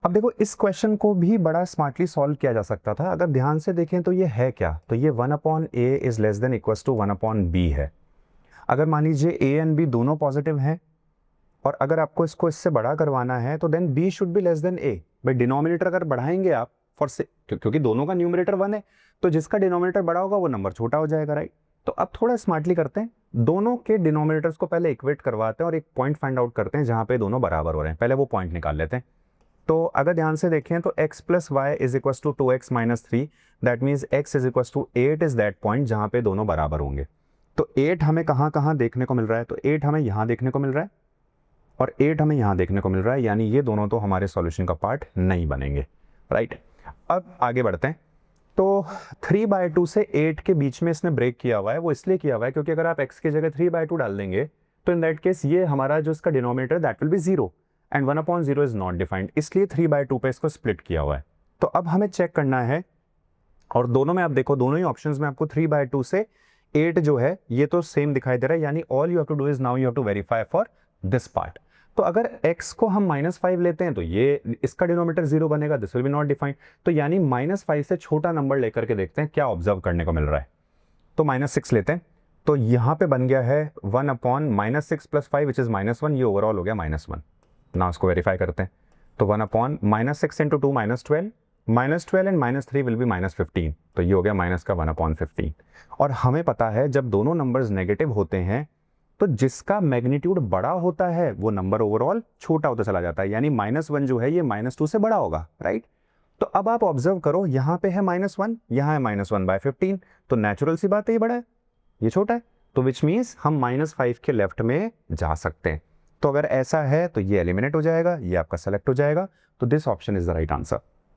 अब देखो इस क्वेश्चन को भी बड़ा स्मार्टली सॉल्व किया जा सकता था। अगर ध्यान से देखें तो ये है क्या, तो ये 1/a is less than equals to 1/b है। अगर मान लीजिए a एंड b दोनों पॉजिटिव हैं और अगर आपको इसको इससे बड़ा करवाना है तो then b should be less than a। भाई डिनोमिनेटर अगर बढ़ाएंगे आप फॉर से क्योंकि दोनों का न्यूमरेटर 1 है, तो जिसका डिनोमिनेटर बड़ा होगा वो नंबर छोटा हो जाएगा, राइट। तो अब थोड़ा स्मार्टली करते हैं, दोनों के डिनोमिनेटर्स को पहले इक्वेट करवाते हैं और एक पॉइंट फाइंड आउट करते हैं जहां पे दोनों बराबर हो रहे हैं। पहले वो पॉइंट निकाल लेते हैं। तो अगर ध्यान से देखें तो x plus y is equal to 2x minus 3, that means x is equal to 8 is that point जहां पे दोनों बराबर होंगे। तो 8 हमें कहाँ कहाँ देखने को मिल रहा है, तो 8 हमें यहाँ देखने को मिल रहा है और 8 हमें यहाँ देखने को मिल रहा है, यानी ये दोनों तो हमारे सॉल्यूशन का पार्ट नहीं बनेंगे, राइट। अब आगे बढ़ते हैं। तो 3/2 से 8 के बीच में इसने ब्रेक किया हुआ है, वो इसलिए किया हुआ है क्योंकि अगर आप x की जगह 3/2 डाल देंगे तो इन दैट केस ये हमारा जो इसका denominator that will be 0 and 1/0 is not defined, इसलिए 3/2 पे इसको स्प्लिट किया हुआ है। तो अब हमें चेक करना है, और दोनों में आप देखो दोनों ही ऑप्शंस में आपको 3/2 से 8 जो है ये तो सेम दिखाई दे रहा है, यानी all you have to do is now you have to verify for this part. तो अगर x को हम -5 लेते हैं तो ये इसका डिनोमिनेटर 0 बनेगा, this will be not defined. तो यानी -5 से छोटा नंबर लेकर के देखते हैं क्या ऑब्जर्व करने को मिल रहा है। तो -6 लेते हैं, तो यहाँ पे बन गया है 1/-6 + 5 विच इज -1, ये ओवरऑल हो गया -1। ना उसको वेरीफाई करते हैं, तो 1/-6 × 2 -12, -12 एंड -3 विल बी -15, तो ये हो गया माइनस का 1/15। और हमें पता है जब दोनों नंबर्स नेगेटिव होते हैं तो जिसका मैग्नीट्यूड बड़ा होता है वो नंबर ओवरऑल छोटा होता चला जाता है, यानी -1 जो है ये -2 से बड़ा होगा, राइट। तो अब आप ऑब्जर्व करो, यहाँ पे है -1, यहाँ है -1/15, तो नेचुरल सी बात है ये बड़ा है ये छोटा है, तो विच मीन्स हम -5 के लेफ्ट में जा सकते हैं। तो अगर ऐसा है तो ये एलिमिनेट हो जाएगा, ये आपका सेलेक्ट हो जाएगा, तो this option is the right answer.